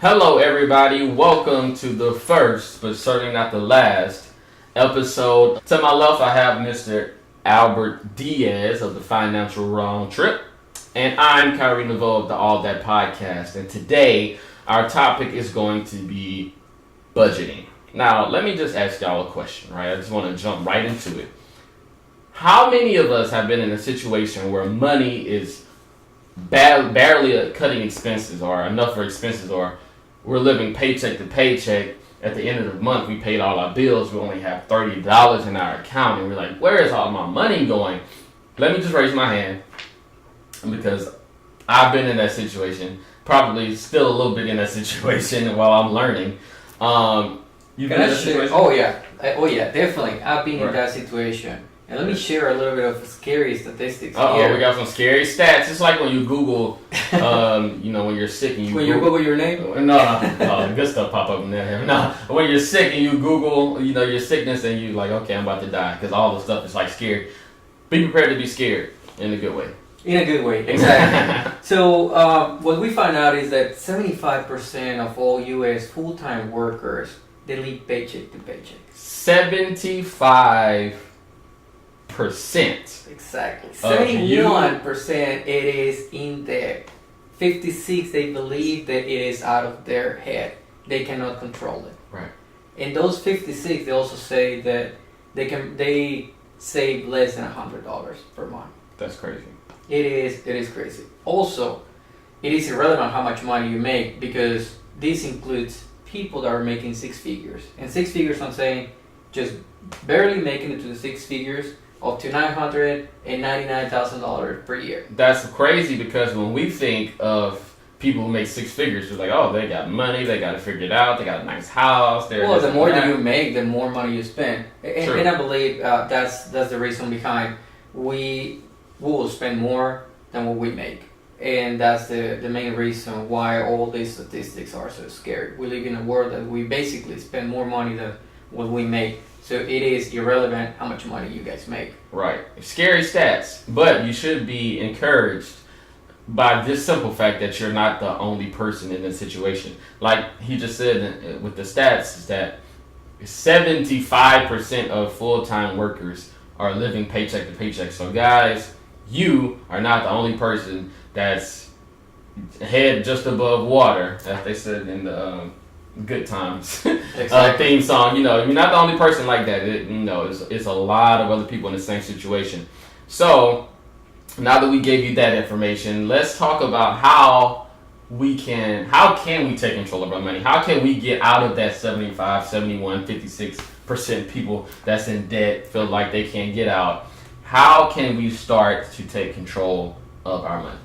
Hello, everybody. Welcome to the first, but certainly not the last, episode. To my left, I have Mr. Albert Diaz of the Financial Round Trip, and I'm Kyrie Naveau of the All That Podcast. And today, our topic is going to be budgeting. Now, let me just ask y'all a question, right? I just want to jump right into it. How many of us have been in a situation where money is barely cutting expenses or enough for expenses, or we're living paycheck to paycheck? At the end of the month, we paid all our bills. We only have $30 in our account, and we're like, where is all my money going? Let me just raise my hand because I've been in that situation. Probably still a little bit in that situation while I'm learning. You've been in that situation? Oh yeah, definitely. I've been in that situation. And let me share a little bit of scary statistics here. We got some scary stats. It's like when you Google, when you're sick and you you Google your name? No, good stuff pop up in there. No, when you're sick and you Google, your sickness, and you like, okay, I'm about to die, because all the stuff is like scary. Be prepared to be scared in a good way. In a good way, exactly. So what we found out is that 75% of all U.S. full-time workers, they live paycheck to paycheck. 75%. Exactly. 71% it is in debt. 56% they believe that it is out of their head. They cannot control it. Right. And those 56, they also say that they save less than $100 per month. That's crazy. It is crazy. Also, it is irrelevant how much money you make, because this includes people that are making six figures. And six figures, I'm saying, just barely making it to the six figures, up to $999,000 per year. That's crazy, because when we think of people who make six figures, we're like, oh, they got money, they got it figured out, they got a nice house. Well, the more that you make, the more money you spend. And I believe that's the reason behind we will spend more than what we make. And that's the main reason why all these statistics are so scary. We live in a world that we basically spend more money than what we make. So it is irrelevant how much money you guys make. Right. Scary stats. But you should be encouraged by this simple fact that you're not the only person in this situation. Like he just said with the stats, is that 75% of full-time workers are living paycheck to paycheck. So guys, you are not the only person that's head just above water, as they said in the Good Times theme song. You're not the only person like that. It's a lot of other people in the same situation. So now that we gave you that information, let's talk about how can we take control of our money? How can we get out of that 75, 71, 56% people that's in debt, feel like they can't get out? How can we start to take control of our money?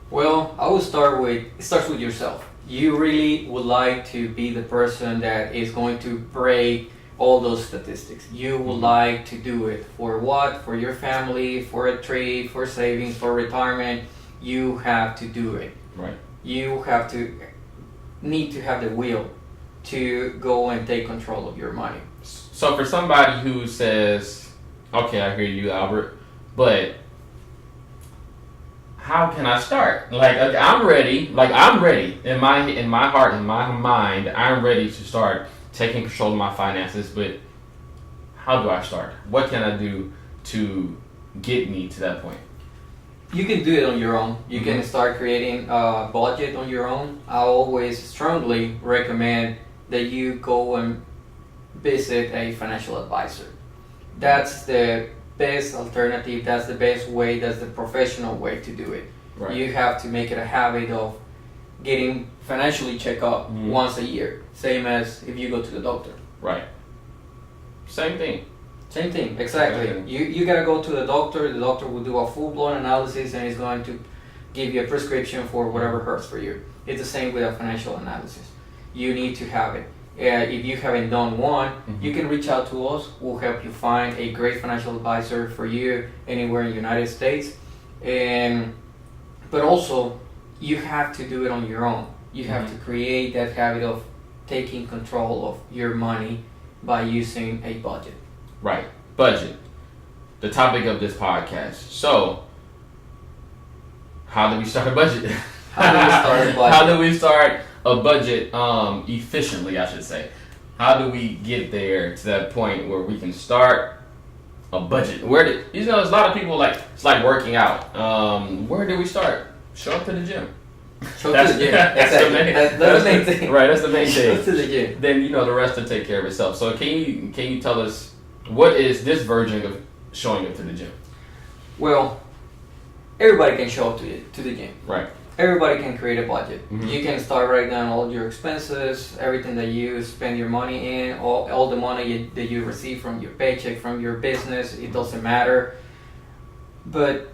Well, I will it starts with yourself. You really would like to be the person that is going to break all those statistics. You would like to do it for what? For your family, for a trade, for savings, for retirement. You have to do it. Right. You need to have the will to go and take control of your money. So for somebody who says, okay, I hear you, Albert, but how can I start? I'm ready. In my heart, in my mind, I'm ready to start taking control of my finances. But how do I start? What can I do to get me to that point? You can do it on your own. You can start creating a budget on your own. I always strongly recommend that you go and visit a financial advisor. That's the best alternative, that's the best way, that's the professional way to do it. Right. You have to make it a habit of getting financially checked up once a year, same as if you go to the doctor. Right. Same thing, exactly. You gotta go to the doctor will do a full-blown analysis, and he's going to give you a prescription for whatever hurts for you. It's the same with a financial analysis. You need to have it. If you haven't done one, you can reach out to us. We'll help you find a great financial advisor for you anywhere in the United States. But also, you have to do it on your own. You have to create that habit of taking control of your money by using a budget. Right. Budget. The topic of this podcast. So, how do we start a budget? How do we start a budget? How do we start a budget efficiently, I should say? How do we get there to that point where we can start a budget? There's a lot of people it's like working out. Where do we start? Show up to the gym. Show up to the gym. Exactly. That's the main thing. Right, that's the main Show thing. up to the gym. Then the rest will take care of itself. So can you tell us what is this version of showing up to the gym? Well, everybody can show up to the gym. Right. Everybody can create a budget. Mm-hmm. You can start writing down all your expenses, everything that you spend your money in, all the money that you receive from your paycheck, from your business. It doesn't matter. But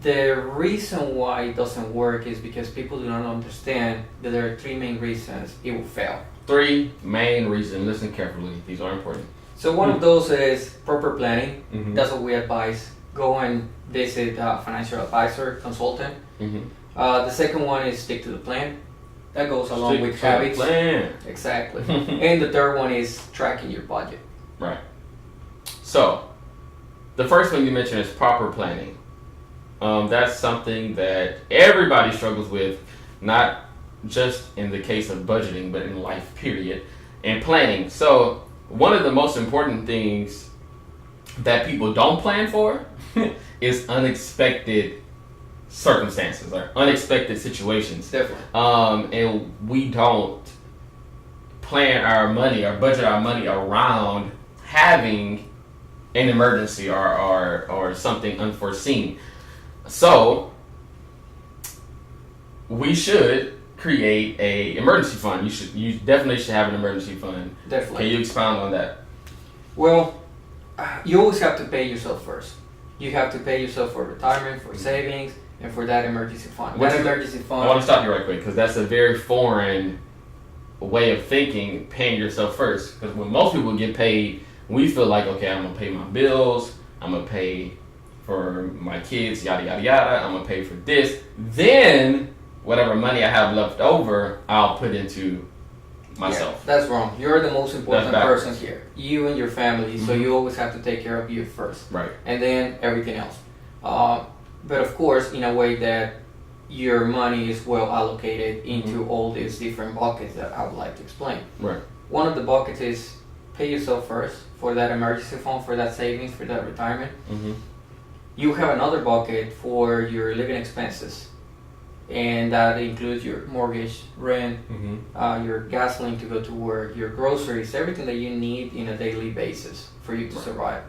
the reason why it doesn't work is because people do not understand that there are 3 main reasons it will fail. 3 main reasons. Listen carefully. These are important. So one of those is proper planning. Mm-hmm. That's what we advise. Go and visit a financial advisor, consultant. Mm-hmm. The second one is stick to the plan. That goes along with habits. Plan. Exactly. And the third one is tracking your budget. Right. So, the first one you mentioned is proper planning. That's something that everybody struggles with, not just in the case of budgeting, but in life, period, and planning. So, one of the most important things that people don't plan for is unexpected circumstances or unexpected situations. Definitely. And we don't plan our money or budget our money around having an emergency or something unforeseen. So we should create a emergency fund. You definitely should have an emergency fund. Definitely. Can you expound on that? Well, you always have to pay yourself first. You have to pay yourself for retirement, for savings, and for that emergency fund. Emergency fund. I want to stop you right quick because that's a very foreign way of thinking, paying yourself first. Because when most people get paid, we feel like, okay, I'm going to pay my bills, I'm going to pay for my kids, yada, yada, yada, I'm going to pay for this. Then, whatever money I have left over, I'll put into myself. Yeah, that's wrong. You're the most important person here. You and your family, so you always have to take care of you first. Right. And then everything else. But of course, in a way that your money is well allocated into all these different buckets that I would like to explain. Right. One of the buckets is pay yourself first for that emergency fund, for that savings, for that retirement. Mm-hmm. You have another bucket for your living expenses, and that includes your mortgage, rent, your gasoline to go to work, your groceries, everything that you need in a daily basis for you to survive.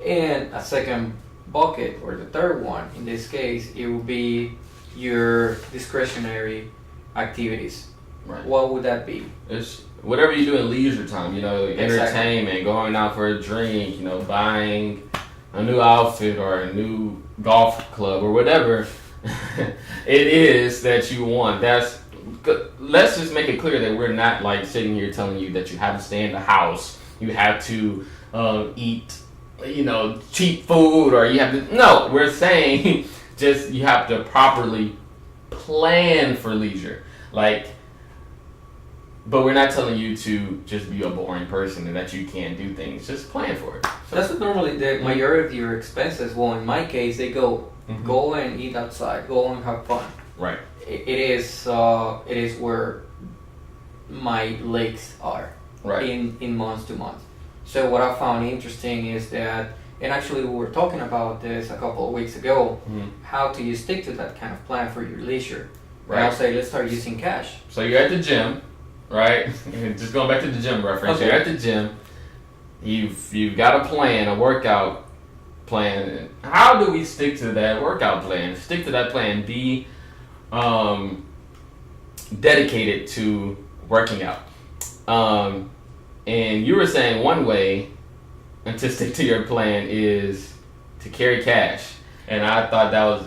And a second bucket, or the third one in this case, it will be your discretionary activities. Right. What would that be? It's whatever you do in leisure time, entertainment, going out for a drink, buying a new outfit or a new golf club or whatever it is that you want. Let's just make it clear that we're not like sitting here telling you that you have to stay in the house, you have to eat cheap food, or you have to. No, we're saying just you have to properly plan for leisure. But we're not telling you to just be a boring person and that you can't do things. Just plan for it. So, that's what normally the majority of your expenses. Well, in my case, they go and eat outside, go and have fun. Right. It is where my legs are. Right. In months to months. So what I found interesting is that, and actually we were talking about this a couple of weeks ago, how do you stick to that kind of plan for your leisure? Right. And I'll say, let's start using cash. So you're at the gym, right? Just going back to the gym reference. Okay. You're at the gym. You've got a plan, a workout plan. How do we stick to that workout plan? Stick to that plan. Be dedicated to working out. And you were saying one way to stick to your plan is to carry cash. And I thought that was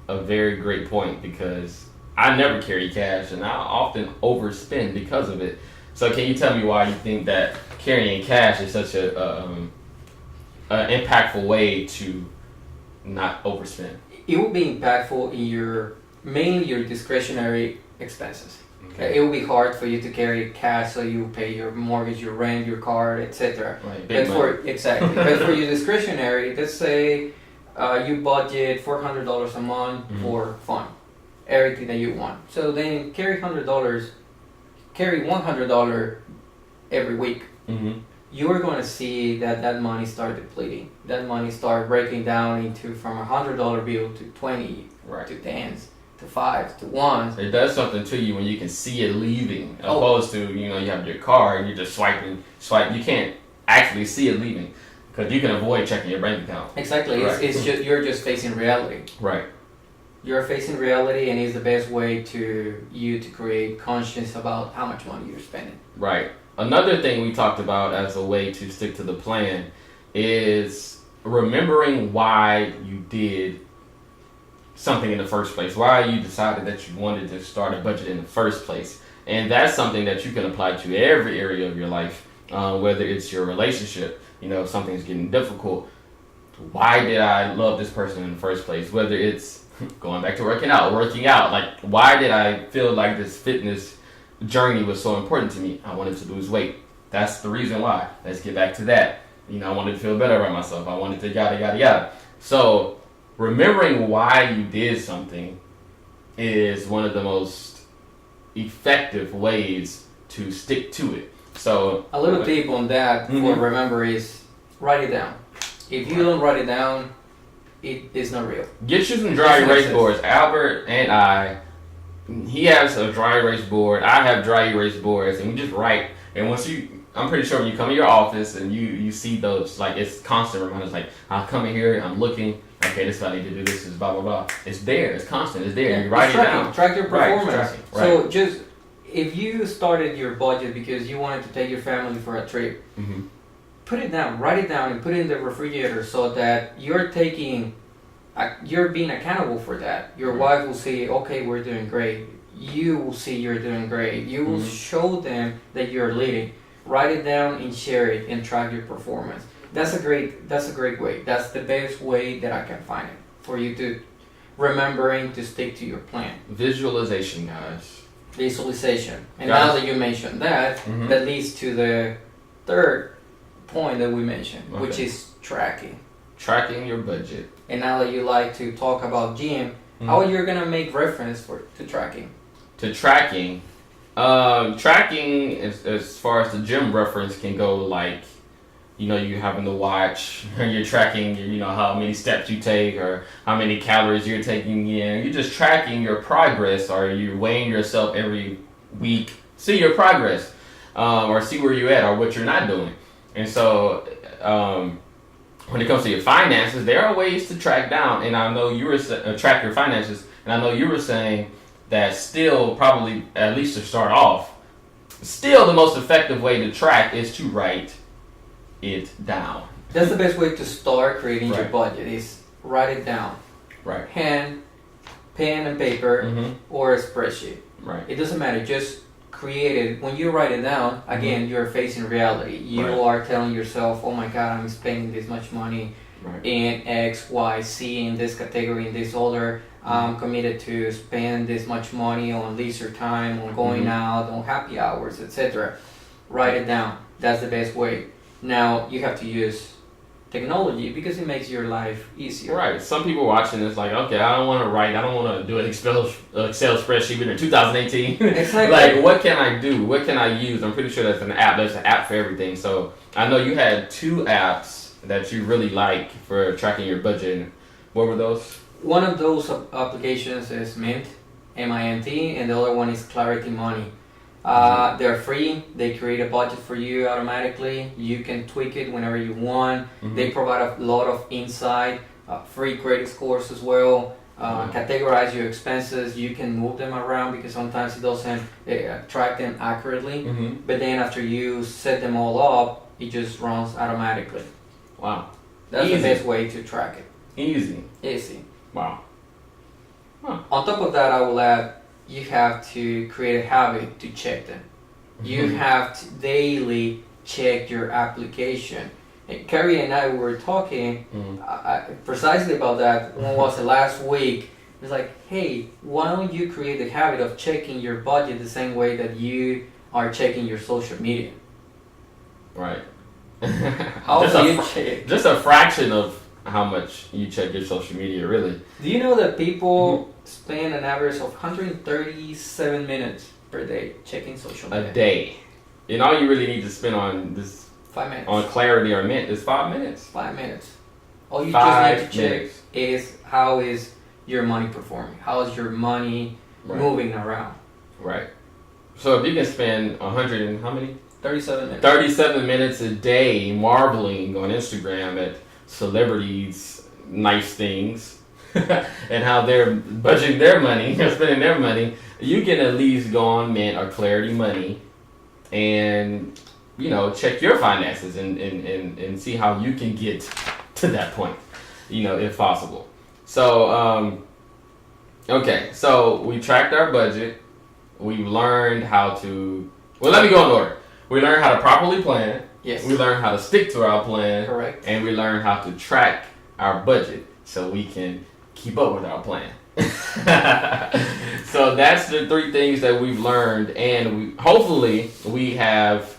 a very great point, because I never carry cash and I often overspend because of it. So can you tell me why you think that carrying cash is such an impactful way to not overspend? It will be impactful in mainly your discretionary expenses. Okay. It will be hard for you to carry cash, so you pay your mortgage, your rent, your car, etc. Right, but for your discretionary, let's say you budget $400 a month for fun. everything that you want. So then carry $100 every week. Mm-hmm. You are going to see that money start depleting. That money start breaking down into from $100 bill to 20, Right. to 10s, to 5s, to 1s. It does something to you when you can see it leaving, Oh. opposed to, you know, you have your car and you're just swiping. You can't actually see it leaving because you can avoid checking your bank account. Exactly. Right. It's just you're just facing reality. Right. You're facing reality, and it's the best way to create conscience about how much money you're spending. Right. Another thing we talked about as a way to stick to the plan is remembering why you did something in the first place, why you decided that you wanted to start a budget in the first place. And that's something that you can apply to every area of your life, whether it's your relationship, you know, if something's getting difficult. Why did I love this person in the first place? Whether it's going back to working out, like why did I feel like this fitness journey was so important to me? I wanted to lose weight. That's the reason why. Let's get back to that. You know, I wanted to feel better about myself. I wanted to yada, yada, yada. So remembering why you did something is one of the most effective ways to stick to it. So a little tip on that Mhm. for remember is write it down. If you don't write it down, it is not real. get you some dry Makes erase sense. boards. Albert and I, he has a dry erase board. I have dry erase boards, and we just write. And once I'm pretty sure when you come in your office and you see those, like it's constant reminders. Like I'll come in here, I'm looking. Okay, this is what I need to do. This is blah blah blah. It's there. It's constant. It's there. Yeah, You write it tracking. down. Track your Right, performance. tracking, So just if you started your budget because you wanted to take your family for a trip, Mm-hmm. put it down, write it down, and put it in the refrigerator so that you're being accountable for that. Your Right. wife will say, "Okay, we're doing great." You will see you're doing great. You will Mhm. show them that you're leading. Write it down and share it and track your performance. That's a great way. That's the best way that I can find it for you to remembering to stick to your plan. Visualization, guys. Visualization. And Got now it. that you mentioned that, Mhm. that leads to the third point that we mentioned, which Okay. is tracking. Tracking your budget. And now that you like to talk about gym, how you're gonna make reference to tracking? To tracking. Tracking as far as the gym reference can go, like, you know, you having to watch, you're tracking, you know, how many steps you take or how many calories you're taking in. You're just tracking your progress, or you're weighing yourself every week, see your progress, or see where you're at or what you're not doing. And so, when it comes to your finances, there are ways to track down. And I know you were track your finances, and I know you were saying that still probably, at least to start off, still the most effective way to track is to write it down. That's the best way to start creating your Right. budget is write it down. Right. Pen and paper Mm-hmm. or a spreadsheet. Right. It doesn't matter. Just create it. When you write it down, again, you're facing reality. You Mm-hmm. Right. are telling yourself, "Oh my God, I'm spending this much money Right. in X, Y, C in this category, in this order. I'm committed to spend this much money on leisure time, on going Mhm. out, on happy hours, etc." Write it down. That's the best way. Now you have to use technology because it makes your life easier. Right. Some people watching this like, okay, I don't want to write. I don't want to do an Excel spreadsheet in 2018. Exactly. Like, what can I do? What can I use? I'm pretty sure that's an app. There's an app for everything. So I know you had 2 apps that you really like for tracking your budget. What were those? One of those applications is Mint, MINT, and the other one is Clarity Money. They're free. They create a budget for you automatically. You can tweak it whenever you want. Mhm. They provide a lot of insight, free credit scores as well. Categorize your expenses. You can move them around because sometimes it doesn't track them accurately. Mm-hmm. But then after you set them all up, it just runs automatically. Wow. That's Easy. the best way to track it. Easy. Easy. Wow. On top of that, I will add, you have to create a habit to check them. You Mhm. have to daily check your application. And Carrie and I were talking Mhm. precisely about that. When was it last week? It's like, hey, why don't you create the habit of checking your budget the same way that you are checking your social media? Right. How just, do a you check? just a fraction of how much you check your social media, really. Do you know that people spend an average of 137 minutes per day checking social media? A day. And all you really need to spend on this 5 minutes. on clarity or mint is 5 minutes. 5 minutes. All you 5 just need to check minutes. is how is your money performing? How is your money Right. moving around? Right. So if you can spend 100 and how many? 37 minutes. 37 minutes a day marveling on Instagram at celebrities' nice things and how they're budgeting their money, spending their money, you can at least go on Mint or Clarity Money and, you know, check your finances and see how you can get to that point, you know, if possible. So, okay, so we tracked our budget. We've learned how to, well, let me go in order. We learned how to properly plan. Yes. We learned how to stick to our plan. Correct. And we learned how to track our budget so we can keep up with our plan. So that's the 3 things that we've learned, and hopefully we have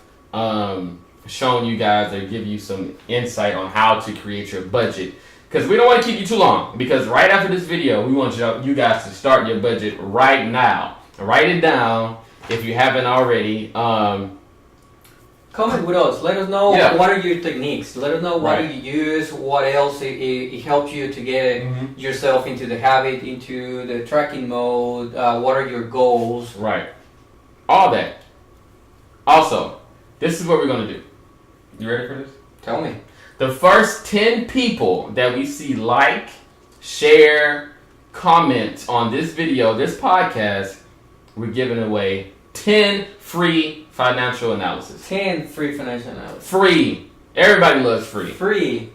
shown you guys or give you some insight on how to create your budget. Because we don't want to keep you too long. Because right after this video, we want you guys to start your budget right now. Write it down if you haven't already. Comment with us. Let us know what are your techniques. Let us know what Right. do you use, what else it helps you to get yourself into the habit, into the tracking mode. What are your goals? Right. All that. Also, this is what we're going to do. You ready for this? Tell me. The first 10 people that we see like, share, comment on this video, this podcast, we're giving away 10 free financial analysis. 10 free financial analysis. Free. Everybody loves free. Free.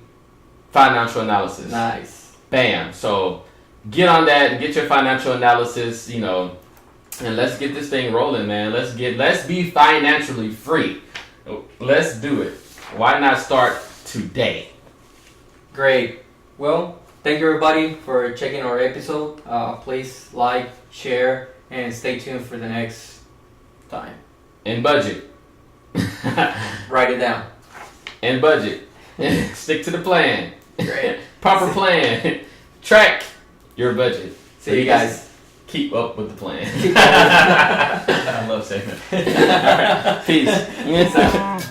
Financial analysis. Nice. Bam. So get on that, get your financial analysis, you know, and let's get this thing rolling, man. Let's be financially free. Let's do it. Why not start today? Great. Well, thank you everybody for checking our episode. Please like, share, and stay tuned for the next time. And budget. Write it down. And budget. Stick to the plan. Great. Proper plan. Track your budget. See you guys. Keep up with the plan. Keep up with I love saying that. All right. Peace.